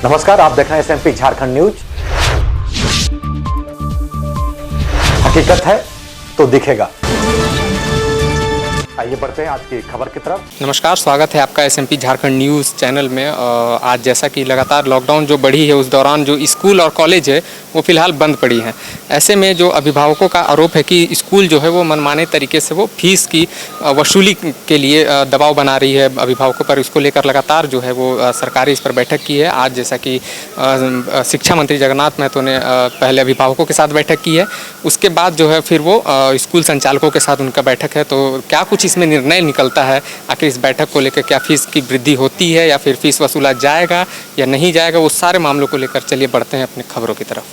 नमस्कार, आप देख रहे हैं एसएमपी झारखंड न्यूज। हकीकत है तो दिखेगा। आइए बढ़ते हैं आज की खबर की तरफ। नमस्कार, स्वागत है आपका एसएमपी झारखंड न्यूज़ चैनल में। आज जैसा कि लगातार लॉकडाउन जो बढ़ी है उस दौरान जो स्कूल और कॉलेज है वो फ़िलहाल बंद पड़ी हैं। ऐसे में जो अभिभावकों का आरोप है कि स्कूल जो है वो मनमाने तरीके से वो फीस की वसूली के लिए दबाव बना रही है अभिभावकों पर। इसको लेकर लगातार जो है वो सरकार इस पर बैठक की है। आज जैसा कि शिक्षा मंत्री जगन्नाथ महतो ने पहले अभिभावकों के साथ बैठक की है, उसके बाद जो है फिर वो स्कूल संचालकों के साथ उनका बैठक है। तो क्या कुछ इसमें निर्णय निकलता है, आखिर इस बैठक को लेकर क्या फीस की वृद्धि होती है या फिर फीस वसूला जाएगा या नहीं जाएगा, वो सारे मामलों को लेकर चलिए बढ़ते हैं अपनी खबरों की तरफ।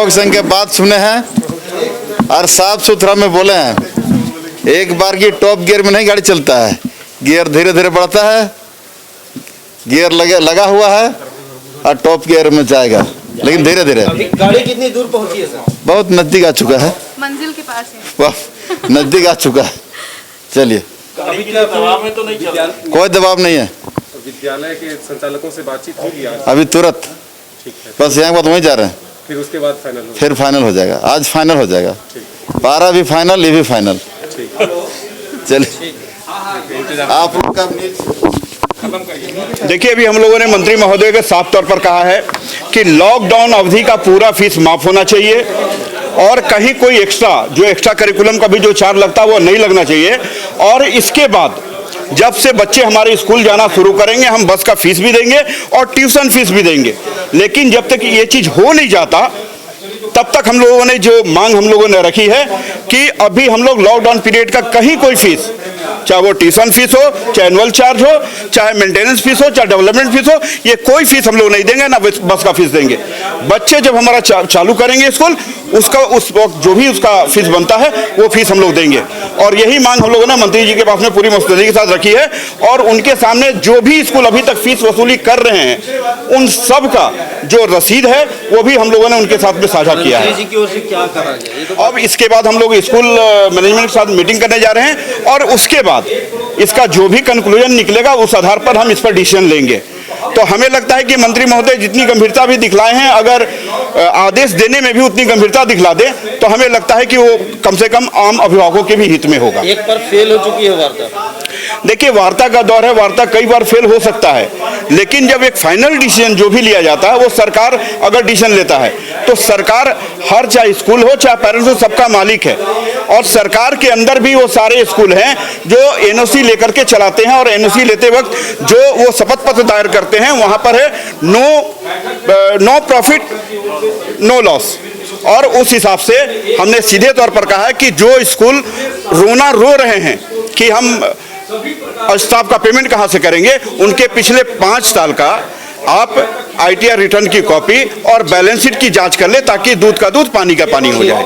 संघ के बात सुने हैं और साफ सुथरा में बोले हैं। एक बार की टॉप गियर में नहीं गाड़ी चलता है, गियर धीरे धीरे बढ़ता है, गियर लगा हुआ है और टॉप गियर में जाएगा, लेकिन धीरे धीरे। गाड़ी कितनी दूर पहुंची है सर? बहुत नजदीक आ चुका है, मंजिल के पास है। वाह, नजदीक आ चुका है। चलिए, अभी क्या दबाव में तो नहीं चल रहा? कोई दबाव नहीं है। विद्यालय के संचालकों से बातचीत होगी आज? अभी तुरंत, ठीक है। बस यहाँ बात वहीं जा रहे हैं, फिर उसके बाद फाइनल होगा? फिर फाइनल हो जाएगा। आज फाइनल हो जाएगा, 12 भी फाइनल, ये भी फाइनल। चलिए, आप लोग का देखिए, अभी हम लोगों ने मंत्री महोदय के साफ तौर पर कहा है कि लॉकडाउन अवधि का पूरा फीस माफ होना चाहिए और कहीं कोई एक्स्ट्रा करिकुलम का भी जो चार्ज लगता है वो नहीं लगना चाहिए। और इसके बाद जब से बच्चे हमारे स्कूल जाना शुरू करेंगे, हम बस का फीस भी देंगे और ट्यूशन फीस भी देंगे। लेकिन जब तक ये चीज़ हो नहीं जाता तब तक हम लोगों ने जो मांग हम लोगों ने रखी है कि अभी हम लोग लॉकडाउन पीरियड का कहीं कोई फीस, चाहे वो ट्यूशन फीस हो, चाहे एनुअल चार्ज हो, चाहे मेंटेनेंस फीस हो, चाहे डेवलपमेंट फीस हो, ये कोई फीस हम लोग नहीं देंगे, ना बस का फीस देंगे। बच्चे जब हमारा चालू करेंगे स्कूल, उसका उस वक्त जो भी उसका फीस बनता है वो फीस हम लोग देंगे। और यही मांग हम लोगों ने मंत्री जी के पास में पूरी मुस्तैदी के साथ रखी है। और उनके सामने जो भी स्कूल अभी तक फीस वसूली कर रहे हैं उन सब का जो रसीद है वो भी हम लोगों ने उनके साथ में साझा किया है। मंत्री जी की ओर से क्या करा गया? अब इसके बाद हम लोग स्कूल मैनेजमेंट के साथ मीटिंग करने जा रहे हैं और उसके बाद इसका जो भी कंक्लूजन निकलेगा उस आधार पर हम इस पर डिसीजन लेंगे। तो हमें लगता है कि मंत्री महोदय जितनी गंभीरता भी दिखलाए हैं, अगर आदेश देने में भी उतनी गंभीरता दिखला दे तो हमें लगता है कि वो कम से कम आम अभिभावकों के भी हित में होगा। एक पर फेल हो चुकी है वार्ता। देखिए, वार्ता का दौर है, वार्ता कई बार फेल हो सकता है, लेकिन जब एक फाइनल डिसीजन जो भी लिया जाता है वो सरकार अगर डिसीजन लेता है तो सरकार हर, चाहे स्कूल हो चाहे पेरेंट्स हो, सबका मालिक है। और सरकार के अंदर भी वो सारे स्कूल हैं जो एनओसी लेकर के चलाते हैं और एनओसी लेते वक्त जो वो शपथ पत्र दायर करते हैं वहां पर है नो प्रॉफिट नो लॉस। और उस हिसाब से हमने सीधे तौर पर कहा है कि जो स्कूल रो रहे हैं कि हम स्टाफ का पेमेंट कहां से करेंगे, उनके पिछले 5 साल का आप आईटीआर रिटर्न की कॉपी और बैलेंस शीट की जांच कर ले ताकि दूध का दूध पानी का पानी हो जाए।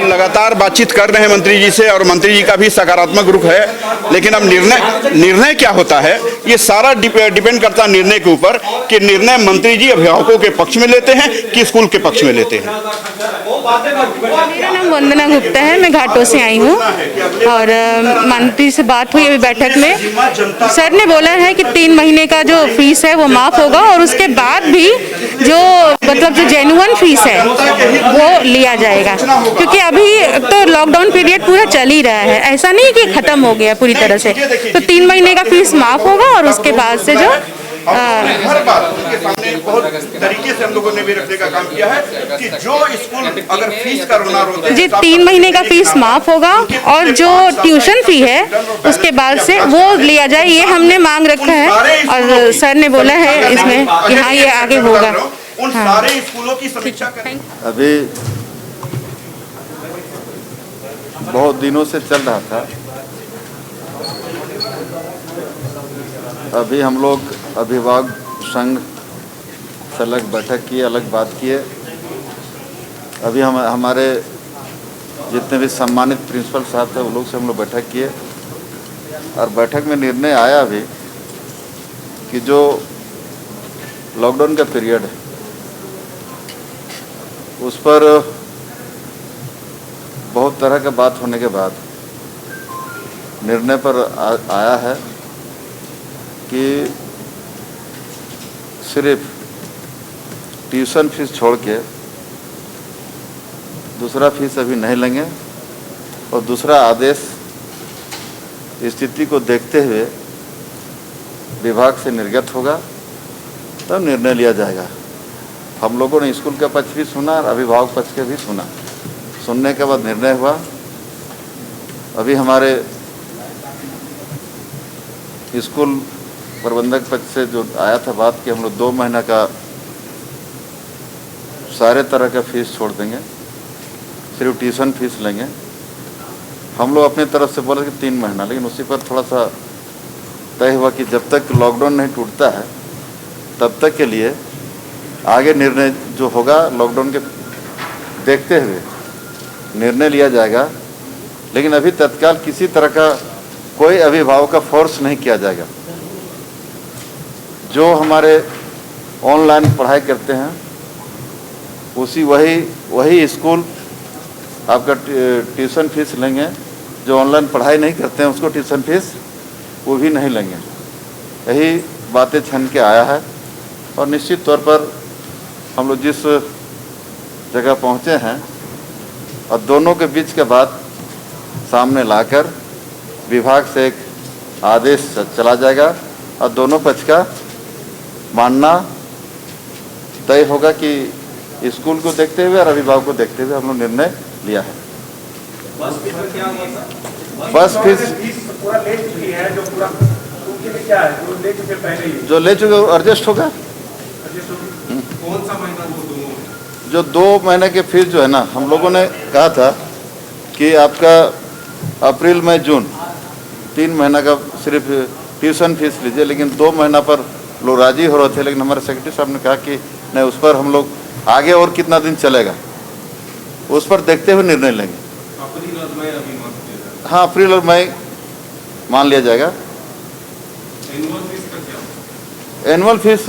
लगातार बातचीत कर रहे हैं मंत्री जी से और मंत्री जी का भी सकारात्मक रुख है, लेकिन अब निर्णय क्या होता है ये सारा डिपेंड करता है निर्णय के ऊपर कि निर्णय मंत्री जी अभिभावकों के पक्ष में लेते हैं कि स्कूल के पक्ष में लेते हैं। मेरा नाम वंदना गुप्ता है, मैं घाटों से आई हूँ और मंत्री से बात हुई अभी बैठक में। सर ने बोला है कि 3 महीने का जो फीस है वो माफ होगा और उसके बाद भी जो मतलब जो जेन्युइन फीस है वो लिया जाएगा, क्योंकि अभी तो लॉकडाउन पीरियड पूरा चल ही रहा है, ऐसा नहीं कि खत्म हो गया पूरी तरह से। तो 3 महीने का फीस माफ होगा और उसके बाद से जो हर बार उनके सामने बहुत तरीके से हम लोगों ने भी रखने का काम किया है कि जो स्कूल अगर फीस का रोना रोता है जी 3 महीने का फीस माफ होगा और जो ट्यूशन फी है उसके बाद से वो लिया जाए, ये हमने मांग रखा है और सर ने बोला है इसमें कि हाँ ये आगे होगा। उन सारे स्कूलों की समीक्षा करें। अभी बहुत दिनों से चल रहा था, अभी हम लोग अभिभावक संघ से अलग बैठक किए, अलग बात किए। अभी हमारे जितने भी सम्मानित प्रिंसिपल साहब थे वो लोग से हम लोग बैठक किए और बैठक में निर्णय आया भी कि जो लॉकडाउन का पीरियड है उस पर बहुत तरह का बात होने के बाद निर्णय पर आया है कि सिर्फ ट्यूशन फीस छोड़ के दूसरा फीस अभी नहीं लेंगे और दूसरा आदेश स्थिति को देखते हुए विभाग से निर्गत होगा तब निर्णय लिया जाएगा। हम लोगों ने स्कूल का पक्ष भी सुना और अभिभावक पक्ष के भी सुना। सुनने के बाद निर्णय हुआ। अभी हमारे स्कूल प्रबंधक पक्ष से जो आया था बात कि हम लोग 2 महीना का सारे तरह का फीस छोड़ देंगे, सिर्फ ट्यूशन फीस लेंगे। हम लोग अपनी तरफ से बोले कि 3 महीना, लेकिन उसी पर थोड़ा सा तय हुआ कि जब तक लॉकडाउन नहीं टूटता है तब तक के लिए आगे निर्णय जो होगा लॉकडाउन के देखते हुए निर्णय लिया जाएगा। लेकिन अभी तत्काल किसी तरह का कोई अभिभावक का फोर्स नहीं किया जाएगा। जो हमारे ऑनलाइन पढ़ाई करते हैं उसी वही स्कूल आपका ट्यूशन फीस लेंगे। जो ऑनलाइन पढ़ाई नहीं करते हैं उसको ट्यूशन फीस वो भी नहीं लेंगे। यही बातें छन के आया है और निश्चित तौर पर हम लोग जिस जगह पहुँचे हैं और दोनों के बीच के बात सामने लाकर विभाग से एक आदेश चला जाएगा और दोनों पक्ष का मानना तय होगा कि स्कूल को देखते हुए और अभिभावक को देखते हुए हम लोग निर्णय लिया है। बस फीस पूरा ले चुकी है, जो पूरा उनके लिए क्या है, जो ले चुके पहले ही, जो ले चुके एडजस्ट होगा। कौन सा महीना वो दोनों? जो 2 महीने के फीस जो है ना, हम लोगों ने कहा था कि आपका अप्रैल मई जून 3 महीना का सिर्फ ट्यूशन फीस लीजिए, लेकिन 2 महीना पर लोग राजी हो रहे थे। लेकिन हमारे सेक्रेटरी साहब ने कहा कि नहीं, उस पर हम लोग आगे और कितना दिन चलेगा उस पर देखते हुए निर्णय लेंगे। अप्रैल और मई अभी मान लिया जाए। हाँ, अप्रैल और मई मान लिया जाएगा। एनुअल फीस का क्या? एनुअल फीस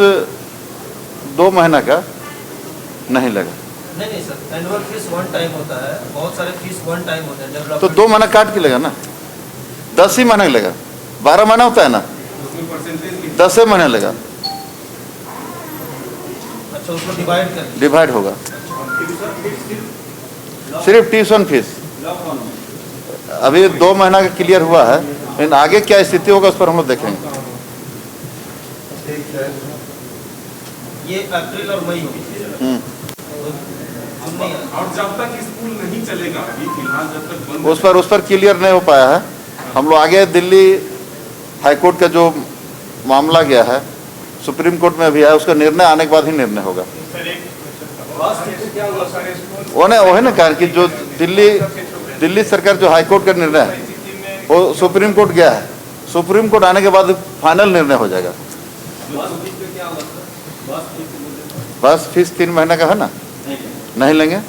2 महीना का नहीं लगा। नहीं सर, एनुअल फीस 1 टाइम होता है, बहुत सारे फीस 1 टाइम होते हैं। तो 2 महीना काट के लेगा ना, 10 ही महीने लेगा। 12 महीना होता है ना, उसमें परसेंटेज 10 महीने लेगा। अच्छा, उसको डिवाइड होगा। सिर्फ ट्यूशन फीस अभी 2 महीना का क्लियर हुआ है, लेकिन आगे क्या स्थिति होगा उस पर हम लोग देखेंगे। ये अप्रैल और मई और जब तक स्कूल नहीं चलेगा, अभी फिलहाल जब तक बंद, उस पर क्लियर नहीं हो पाया है। हम लोग आगे दिल्ली हाईकोर्ट का जो मामला गया है सुप्रीम कोर्ट में भी है, उसका निर्णय आने के बाद ही निर्णय होगा। वही ना कहा कि जो दिल्ली सरकार जो हाईकोर्ट का निर्णय है वो सुप्रीम कोर्ट गया है, सुप्रीम कोर्ट आने के बाद फाइनल निर्णय हो जाएगा। बस फीस 3 महीने का है ना, नहीं लेंगे।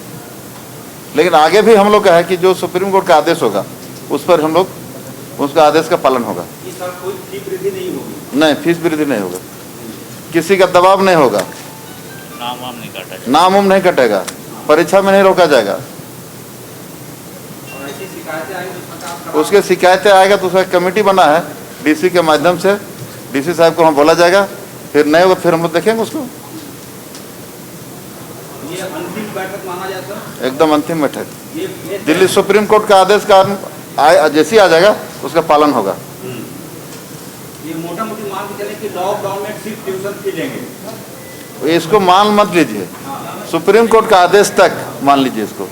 लेकिन आगे भी हम लोग का है कि जो सुप्रीम कोर्ट का आदेश होगा उस पर हम लोग उसका आदेश का पालन होगा। कोई फीस वृद्धि नहीं होगी? नहीं, फीस वृद्धि नहीं होगा, किसी का दबाव नहीं होगा, नाम नहीं कटेगा, परीक्षा में नहीं रोका जाएगा। उसके शिकायतें आएगा तो उसका कमेटी बना है डीसी के माध्यम से, डीसी साहब को हम बोला जाएगा, फिर नहीं होगा फिर हम लोग देखेंगे उसको। ये अंतिम बैठक माना जाता है? एकदम अंतिम बैठक। दिल्ली सुप्रीम कोर्ट का आदेश का जैसे ही आ जाएगा उसका पालन होगा। ये मोटा मोटी मान के चले कि लॉकडाउन में सिर्फ ट्यूशन फी लेंगे, इसको मान मत लीजिए, सुप्रीम कोर्ट का आदेश तक मान लीजिए इसको।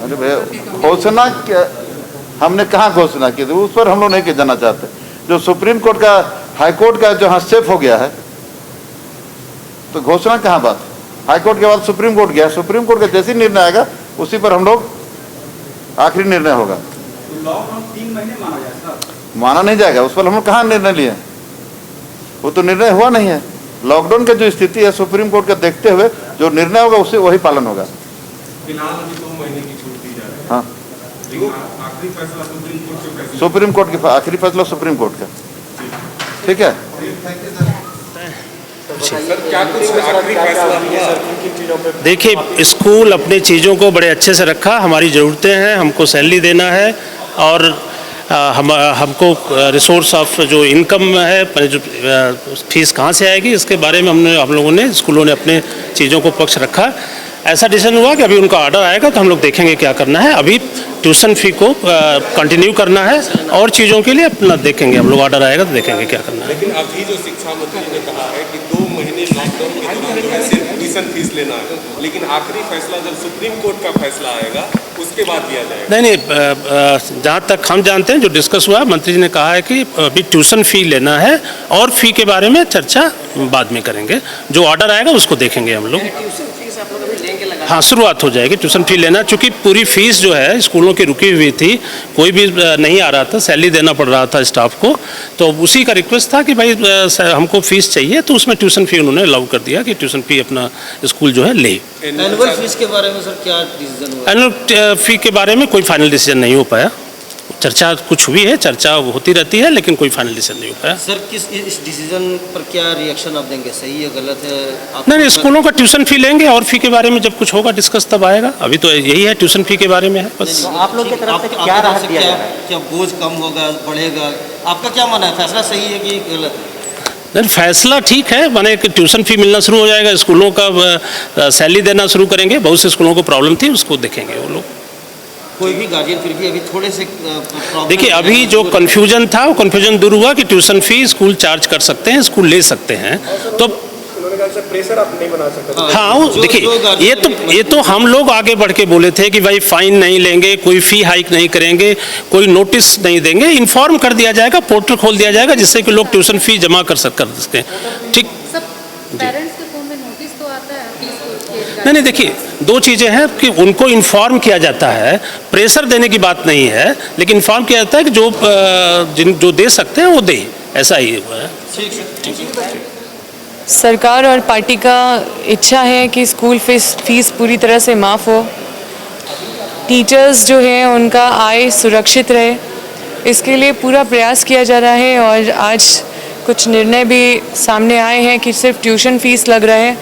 अरे भैया, घोषणा हमने कहाँ घोषणा की थी, उस पर हम लोग नहीं जाना चाहते। जो सुप्रीम कोर्ट का हाईकोर्ट का जो हस्तक्षेप हो गया है तो घोषणा कहाँ बात। हाईकोर्ट के बाद सुप्रीम कोर्ट गया, सुप्रीम कोर्ट का जैसे निर्णय आएगा उसी पर हम लोग आखिरी निर्णय होगा। तो लॉकडाउन 3 महीने माना जाए सर? माना नहीं जाएगा, उस पर हम लोग कहाँ निर्णय लिए, वो तो निर्णय हुआ नहीं है। लॉकडाउन की जो स्थिति है सुप्रीम कोर्ट का देखते हुए जो निर्णय होगा उससे वही पालन होगा। फिलहाल अभी 2 महीने की छूट दी जा रही है। हाँ, लेकिन आखिरी फैसला सुप्रीम कोर्ट के फैसले, सुप्रीम कोर्ट का आखिरी फैसला सुप्रीम कोर्ट का। ठीक है, सर क्या कुछ आखिरी फैसला हुआ? देखिए, स्कूल अपनी चीज़ों को बड़े अच्छे से रखा। हमारी ज़रूरतें हैं, हमको सैलरी देना है और हमको रिसोर्स ऑफ जो इनकम है, जो फीस कहाँ से आएगी, इसके बारे में हम लोगों ने, स्कूलों ने अपने चीज़ों को पक्ष रखा। ऐसा डिसीजन हुआ कि अभी उनका ऑर्डर आएगा तो हम लोग देखेंगे क्या करना है। अभी ट्यूशन फ़ी को कंटिन्यू करना है और चीज़ों के लिए अपना देखेंगे हम लोग, ऑर्डर आएगा तो देखेंगे क्या करना है। लेकिन अभी जो शिक्षा मंत्री ने कहा है कि 2 महीने लॉकडाउन के दौरान जो है सिर्फ ट्यूशन फीस लेना है, लेकिन आखिरी फैसला जब सुप्रीम कोर्ट का फैसला आएगा उसके बाद दिया जाएगा। नहीं, जहाँ तक हम जानते हैं जो डिस्कस हुआ, मंत्री जी ने कहा है कि अभी ट्यूशन फ़ी लेना है और फ़ी के बारे में चर्चा बाद में करेंगे। जो ऑर्डर आएगा उसको देखेंगे हम लोग। हाँ, शुरुआत हो जाएगी ट्यूशन फी लेना, क्योंकि पूरी फीस जो है स्कूलों की रुकी हुई थी, कोई भी नहीं आ रहा था, सैलरी देना पड़ रहा था स्टाफ को, तो उसी का रिक्वेस्ट था कि भाई हमको फीस चाहिए, तो उसमें ट्यूशन फी उन्होंने अलाउ कर दिया कि ट्यूशन फी अपना स्कूल जो है ले। एनुअल फीस के बारे में सर क्या डिसीजन हुआ? एनुअल फी के बारे में कोई फाइनल डिसीजन नहीं हो पाया। चर्चा कुछ हुई है, चर्चा होती रहती है, लेकिन कोई फाइनल डिसीजन नहीं हो पाया। सर इस डिसीजन पर क्या रिएक्शन आप देंगे, सही है गलत है? नहीं, स्कूलों का ट्यूशन फी लेंगे और फी के बारे में जब कुछ होगा डिस्कस तब आएगा। अभी तो यही है, ट्यूशन फी के बारे में है बस। आप लोग की तरफ से क्या राहत दिया जा रहा है? क्या बोझ कम होगा, बढ़ेगा? आपका क्या मानना है, फैसला सही है कि गलत है? नहीं, फैसला ठीक है, माने कि ट्यूशन फी मिलना शुरू हो जाएगा, स्कूलों का सैलरी देना शुरू करेंगे। बहुत से स्कूलों को प्रॉब्लम थी, उसको देखेंगे वो लोग। कोई भी गार्जियन फिर भी अभी थोड़े से देखिए, अभी जो कन्फ्यूजन था वो कन्फ्यूजन दूर हुआ कि ट्यूशन फी स्कूल चार्ज कर सकते हैं, स्कूल ले सकते हैं। तो प्रेशर आप नहीं बना सकते। हाँ, देखिए ये तो हम लोग आगे बढ़ के बोले थे कि भाई फाइन नहीं लेंगे, कोई फ़ी हाइक नहीं करेंगे, कोई नोटिस नहीं देंगे, इन्फॉर्म कर दिया जाएगा, पोर्टल खोल दिया जाएगा जिससे कि लोग ट्यूशन फी जमा कर सकते हैं। ठीक, नहीं, देखिए दो चीज़ें हैं कि उनको इन्फॉर्म किया जाता है, प्रेशर देने की बात नहीं है, लेकिन इन्फॉर्म किया जाता है कि जो दे सकते हैं वो दे, ऐसा ही हुआ है। सरकार और पार्टी का इच्छा है कि स्कूल फीस पूरी तरह से माफ़ हो, टीचर्स जो हैं उनका आय सुरक्षित रहे, इसके लिए पूरा प्रयास किया जा रहा है। और आज कुछ निर्णय भी सामने आए हैं कि सिर्फ ट्यूशन फीस लग रहा है,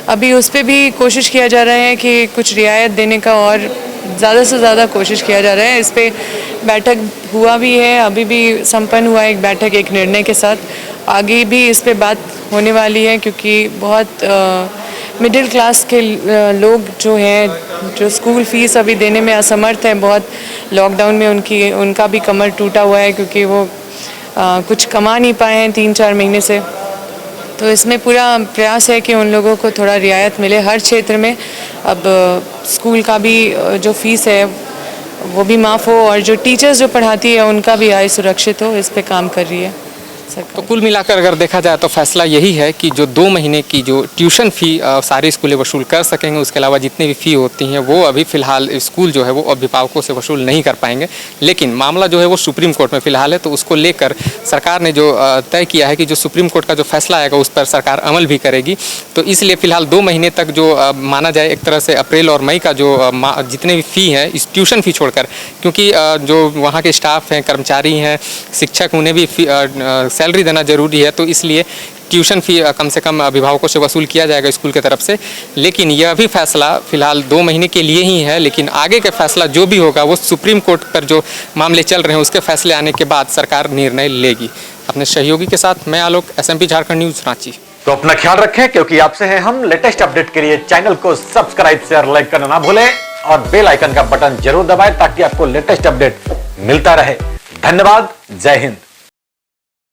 अभी उस पर भी कोशिश किया जा रहा है कि कुछ रियायत देने का और ज़्यादा से ज़्यादा कोशिश किया जा रहा है। इस पर बैठक हुआ भी है, अभी भी संपन्न हुआ एक बैठक एक निर्णय के साथ। आगे भी इस पे बात होने वाली है, क्योंकि बहुत मिडिल क्लास के लोग जो हैं, जो स्कूल फ़ीस अभी देने में असमर्थ हैं, बहुत लॉकडाउन में उनका भी कमर टूटा हुआ है, क्योंकि वो कुछ कमा नहीं पाए हैं 3-4 महीने से। तो इसमें पूरा प्रयास है कि उन लोगों को थोड़ा रियायत मिले हर क्षेत्र में। अब स्कूल का भी जो फ़ीस है वो भी माफ़ हो, और जो टीचर्स जो पढ़ाती है उनका भी आय सुरक्षित हो, इस पे काम कर रही है सरकार। तो कुल मिलाकर अगर देखा जाए तो फैसला यही है कि जो 2 महीने की जो ट्यूशन फ़ी सारी स्कूलें वसूल कर सकेंगे, उसके अलावा जितनी भी फ़ी होती हैं वो अभी फ़िलहाल स्कूल जो है वो अभिभावकों से वसूल नहीं कर पाएंगे। लेकिन मामला जो है वो सुप्रीम कोर्ट में फ़िलहाल है, तो उसको लेकर सरकार ने जो तय किया है कि जो सुप्रीम कोर्ट का जो फैसला आएगा उस पर सरकार अमल भी करेगी। तो इसलिए फ़िलहाल 2 महीने तक जो माना जाए एक तरह से अप्रैल और मई का जो जितने भी फ़ी हैं इस ट्यूशन फ़ी छोड़कर, क्योंकि जो वहाँ के स्टाफ हैं, कर्मचारी हैं, शिक्षक, उन्हें भी सैलरी देना ज़रूरी है, तो इसलिए ट्यूशन फ़ी कम से कम अभिभावकों से वसूल किया जाएगा स्कूल की तरफ से। लेकिन यह भी फैसला फ़िलहाल 2 महीने के लिए ही है, लेकिन आगे का फैसला जो भी होगा वो सुप्रीम कोर्ट पर जो मामले चल रहे हैं उसके फैसले आने के बाद सरकार निर्णय लेगी। अपने सहयोगी के साथ मैं आलोक, SMP झारखंड न्यूज़, रांची। तो अपना ख्याल रखें, क्योंकि आपसे हैं हम। लेटेस्ट अपडेट के लिए चैनल को सब्सक्राइब, शेयर, लाइक करना ना भूलें और बेल आइकन का बटन जरूर दबाएं ताकि आपको लेटेस्ट अपडेट मिलता रहे। धन्यवाद, जय हिंद।